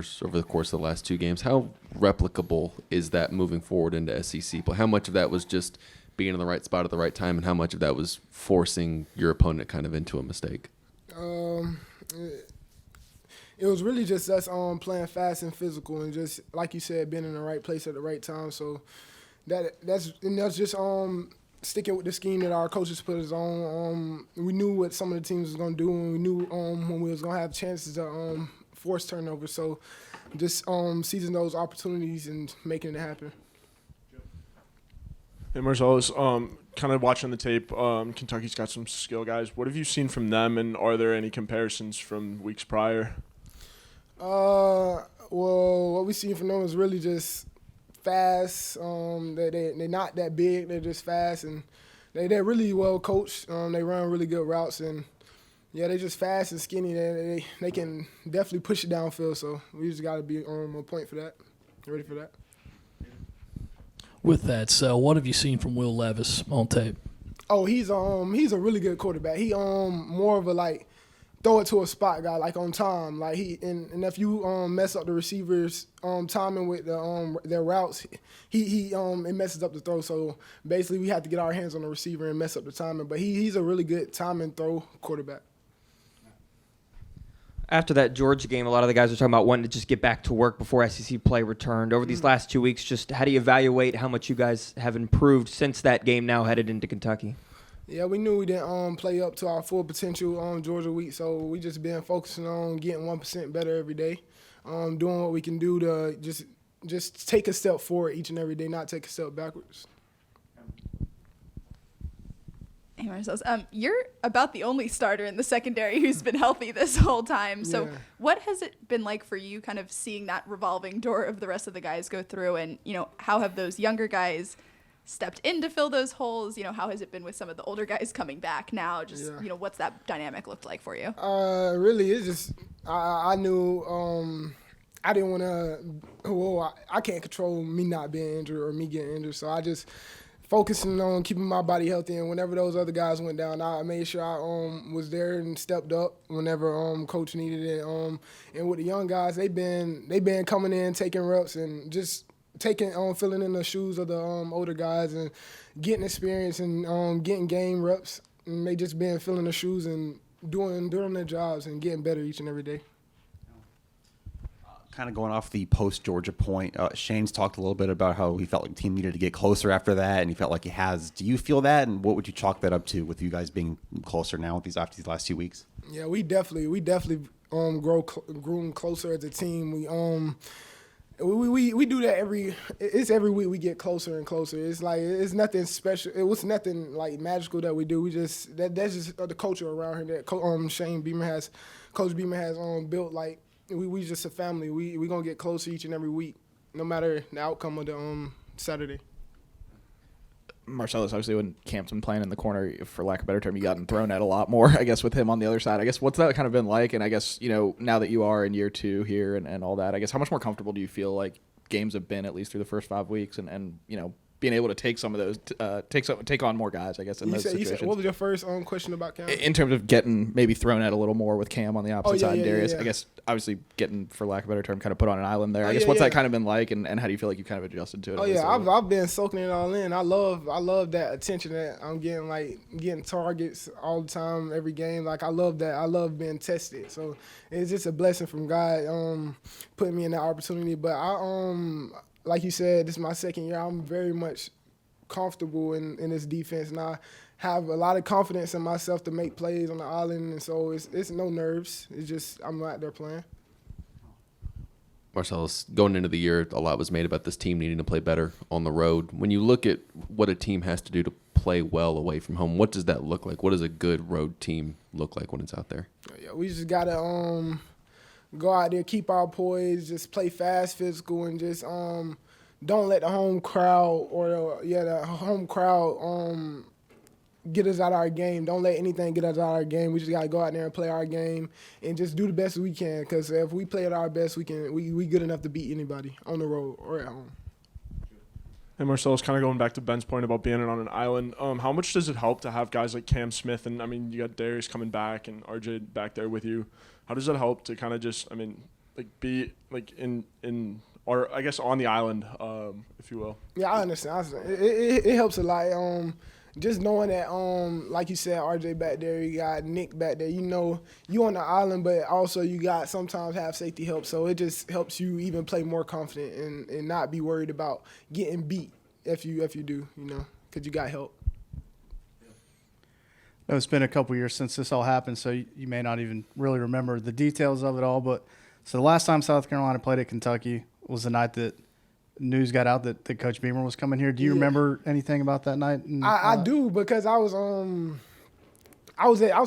turnovers over the course of the last 2 games. How replicable is that moving forward into SEC play? How much of that was just being in the right spot at the right time, and how much of that was forcing your opponent kind of into a mistake? It was really just us playing fast and physical, and just like you said, being in the right place at the right time. So that's just sticking with the scheme that our coaches put us on. We knew what some of the teams was gonna do, and we knew when we was gonna have chances to force turnovers. So just seizing those opportunities and making it happen. Hey, Marcellas, kind of watching the tape, Kentucky's got some skill guys. What have you seen from them, and are there any comparisons from weeks prior? Well, what we seen from them is really just fast. They're not that big. They're just fast, and they're really well coached. They run really good routes, and yeah, they're just fast and skinny. They can definitely push it downfield. So we just got to be on point for that. Ready for that. With that, so what have you seen from Will Levis on tape? Oh, he's a really good quarterback. He more of a throw it to a spot guy, on time. And if you mess up the receivers timing with their routes, it messes up the throw. So basically, we have to get our hands on the receiver and mess up the timing. But he's a really good time and throw quarterback. After that Georgia game, a lot of the guys were talking about wanting to just get back to work before SEC play returned. Over these last 2 weeks, just how do you evaluate how much you guys have improved since that game now headed into Kentucky? Yeah, we knew we didn't play up to our full potential on Georgia week, so we just been focusing on getting 1% better every day, doing what we can do to just take a step forward each and every day, not take a step backwards. Hey, Marcellas, you're about the only starter in the secondary who's been healthy this whole time. So what has it been like for you kind of seeing that revolving door of the rest of the guys go through? And, how have those younger guys stepped in to fill those holes? How has it been with some of the older guys coming back now? Just, what's that dynamic looked like for you? Really, it's just I knew I didn't want to – I can't control me not being injured or me getting injured. So I just – focusing on keeping my body healthy, and whenever those other guys went down, I made sure I was there and stepped up whenever coach needed it. And with the young guys, they've been coming in, taking reps, and just filling in the shoes of the older guys and getting experience and getting game reps. And they just been filling the shoes and doing their jobs and getting better each and every day. Kind of going off the post-Georgia point, Shane's talked a little bit about how he felt like the team needed to get closer after that, and he felt like he has. Do you feel that, and what would you chalk that up to with you guys being closer now after these last 2 weeks? Yeah, we definitely grown closer as a team. We do that every week. We get closer and closer. It's nothing special. It was nothing magical that we do. We just that's just the culture around here that Coach Beamer has built. We just a family. We gonna get closer each and every week, no matter the outcome of the Saturday. Marcellas, obviously, when Cam's been playing in the corner, for lack of a better term, you gotten thrown at a lot more, I guess, with him on the other side. I guess, what's that kind of been like? And I guess, now that you are in year 2 here and all that, I guess, how much more comfortable do you feel like games have been, at least through the first 5 weeks, and being able to take some of those, take on more guys, I guess, in those situations? What was your first question about Cam? In terms of getting maybe thrown at a little more with Cam on the opposite side, and Darius, yeah. I guess, obviously getting, for lack of a better term, kind of put on an island there. I guess, what's that kind of been like, and how do you feel like you kind of adjusted to it? I've been soaking it all in. I love that attention that I'm getting, getting targets all the time, every game. I love that. I love being tested. So it's just a blessing from God putting me in that opportunity. But like you said, this is my second year. I'm very much comfortable in this defense, and I have a lot of confidence in myself to make plays on the island, and so it's no nerves. It's just I'm out there playing. Marcellas, going into the year, a lot was made about this team needing to play better on the road. When you look at what a team has to do to play well away from home, what does that look like? What does a good road team look like when it's out there? Yeah, we just gotta go out there, keep our poise, just play fast, physical, and just don't let the home crowd get us out of our game. Don't let anything get us out of our game. We just got to go out there and play our game and just do the best we can, because if we play at our best, we good enough to beat anybody on the road or at home. Hey, Marcellas, kind of going back to Ben's point about being on an island, how much does it help to have guys like Cam Smith, and, you got Darius coming back and RJ back there with you? How does it help to kind of just, be like in or I guess on the island, if you will. Yeah, I understand. It helps a lot. Just knowing that, like you said, RJ back there, you got Nick back there. You know, you on the island, but also you got sometimes have safety help. So it just helps you even play more confident and not be worried about getting beat if you do, you know, because you got help. It's been a couple years since this all happened, so you may not even really remember the details of it all. But so the last time South Carolina played at Kentucky was the night that news got out that Coach Beamer was coming here. Do you remember anything about that night? And, I do, because I was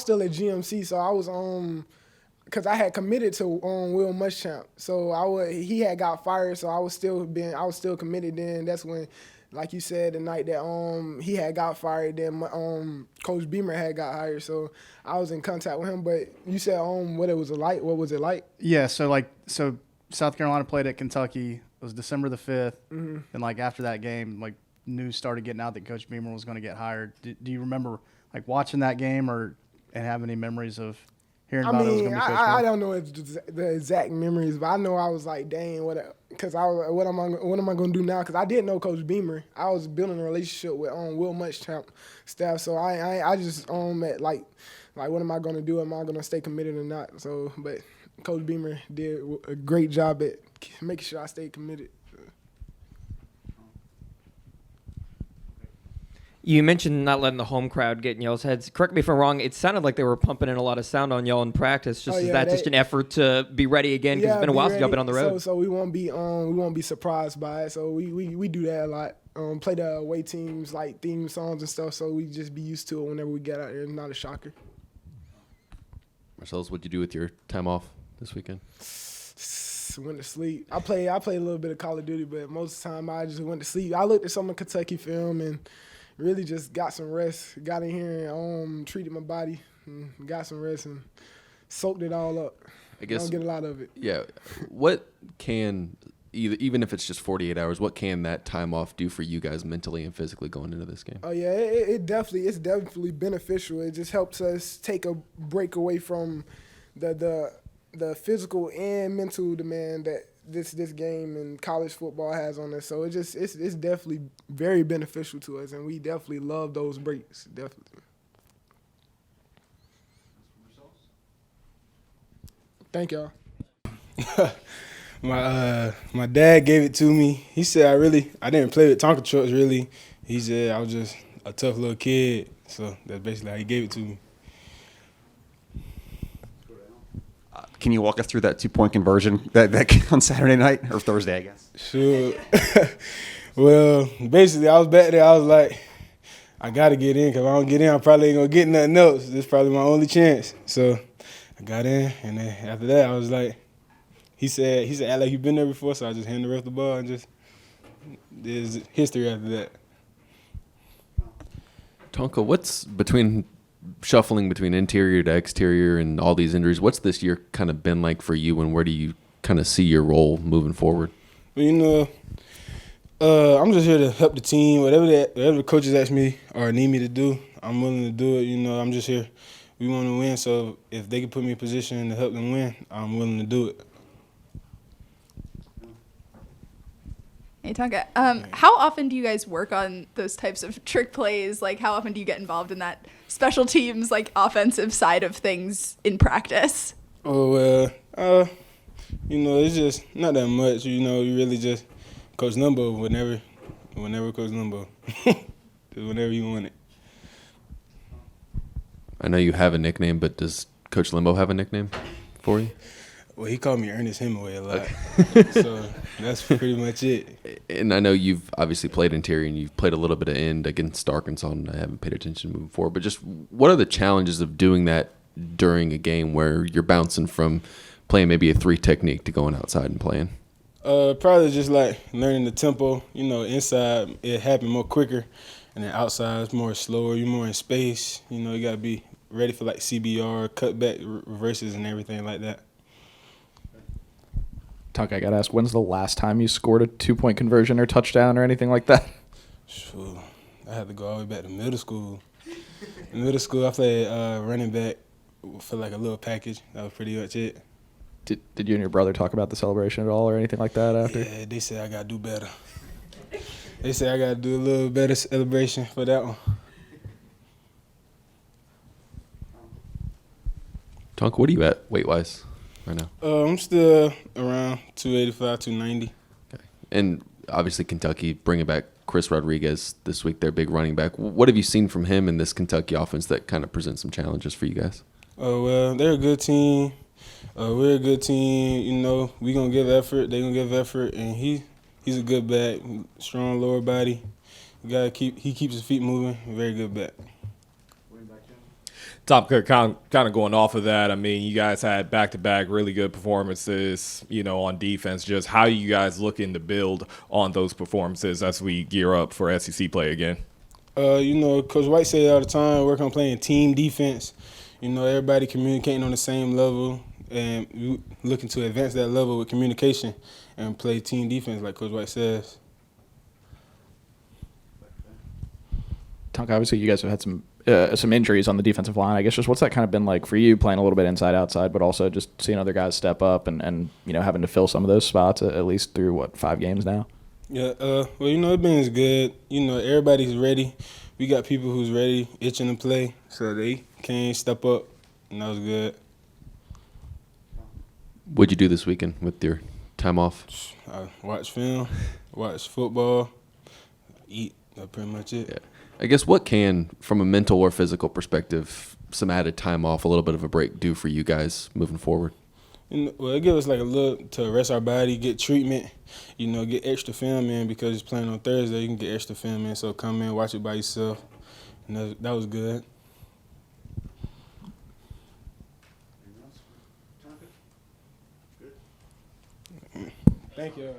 still at GMC, so I was because I had committed to Will Muschamp, so he had got fired, so I was still committed. Then that's when, like you said, the night that he had got fired, then Coach Beamer had got hired, so I was in contact with him. But you said what was it like? Yeah, so South Carolina played at Kentucky. It was December the 5th, and like after that game, like news started getting out that Coach Beamer was going to get hired. Do you remember like watching that game and have any memories of hearing about it was going to be Coach Beamer? I don't know the exact memories, but I know I was like, dang, what am I going to do now? Because I didn't know Coach Beamer. I was building a relationship with Will Muschamp staff, so I just at like what am I going to do? Am I going to stay committed or not? So, but Coach Beamer did a great job at making sure I stayed committed. You mentioned not letting the home crowd get in y'all's heads. Correct me if I'm wrong. It sounded like they were pumping in a lot of sound on y'all in practice. Is that just an effort to be ready again? Because it's been a while since y'all been on the road. So we won't be surprised by it. So we do that a lot. Play the away teams like theme songs and stuff. So we just be used to it whenever we get out there. It's not a shocker. Marcellas, what'd you do with your time off this weekend? Went to sleep. I played a little bit of Call of Duty, but most of the time I just went to sleep. I looked at some of Kentucky film and really just got some rest. Got in here and treated my body, and got some rest and soaked it all up. I guess don't get a lot of it. Yeah. What can even if it's just 48 hours, what can that time off do for you guys mentally and physically going into this game? Oh yeah, it's definitely beneficial. It just helps us take a break away from the physical and mental demand that this game and college football has on us. So it's definitely very beneficial to us, and we definitely love those breaks. Definitely. Thank y'all. My dad gave it to me. He said I didn't play with Tonka trucks really. He said I was just a tough little kid. So that's basically how he gave it to me. Can you walk us through that 2-point conversion that on Saturday night or Thursday, I guess? Sure. Well, basically, I was back there. I was like, I got to get in, because if I don't get in, I probably ain't going to get nothing else. This is probably my only chance. So I got in, and then after that, I was like, he said, act like you've been there before, so I just handed the ref the ball, and just there's history after that. Tonka, what's shuffling between interior to exterior and all these injuries, what's this year kind of been like for you, and where do you kind of see your role moving forward? Well, I'm just here to help the team. Whatever the coaches ask me or need me to do, I'm willing to do it. I'm just here. We want to win, so if they can put me in a position to help them win, I'm willing to do it. Hey, Tonka, how often do you guys work on those types of trick plays? Like, how often do you get involved in that special teams, like, offensive side of things in practice? Oh, well, it's just not that much. You really just Coach Numbo whenever Coach Numbo. Whenever you want it. I know you have a nickname, but does Coach Limbo have a nickname for you? Well, he called me Ernest Hemingway a lot, okay. So that's pretty much it. And I know you've obviously played interior and you've played a little bit of end against Arkansas, and I haven't paid attention moving forward. But just what are the challenges of doing that during a game where you're bouncing from playing maybe a 3 technique to going outside and playing? Probably just like learning the tempo. Inside it happened more quicker, and then outside it's more slower. You're more in space. You got to be ready for like CBR, cutback reverses, and everything like that. Tonka, I got to ask, when's the last time you scored a 2-point conversion or touchdown or anything like that? Sure. I had to go all the way back to middle school. In middle school, I played running back for like a little package. That was pretty much it. Did you and your brother talk about the celebration at all or anything like that after? Yeah, they said I gotta do better. They said I gotta do a little better celebration for that one. Tonka, what are you at weight-wise right now? I'm still around 285, 290. Okay. And obviously Kentucky bringing back Chris Rodriguez this week, their big running back. What have you seen from him in this Kentucky offense that kind of presents some challenges for you guys? Well, they're a good team. We're a good team. You know, we gonna give effort. They gonna give effort, and he's a good back, strong lower body. He keeps his feet moving. Very good back. Top Cook, kind of going off of that. I mean, you guys had back-to-back really good performances, on defense. Just how you guys looking to build on those performances as we gear up for SEC play again? Coach White said all the time, work on playing team defense. Everybody communicating on the same level, and we looking to advance that level with communication and play team defense like Coach White says. Tonka, obviously you guys have had some injuries on the defensive line. I guess just what's that kind of been like for you, playing a little bit inside outside, but also just seeing other guys step up and having to fill some of those spots at least through 5 games now? Yeah, it's been good. Everybody's ready. We got people who's ready, itching to play, so they can step up, and that was good. What'd you do this weekend with your time off? I watch film, watch football, eat. That's pretty much it. Yeah. I guess what can, from a mental or physical perspective, some added time off, a little bit of a break, do for you guys moving forward? It gives us like a little to rest our body, get treatment, get extra film in because it's playing on Thursday. You can get extra film in, so come in, watch it by yourself. And that was good. Thank you.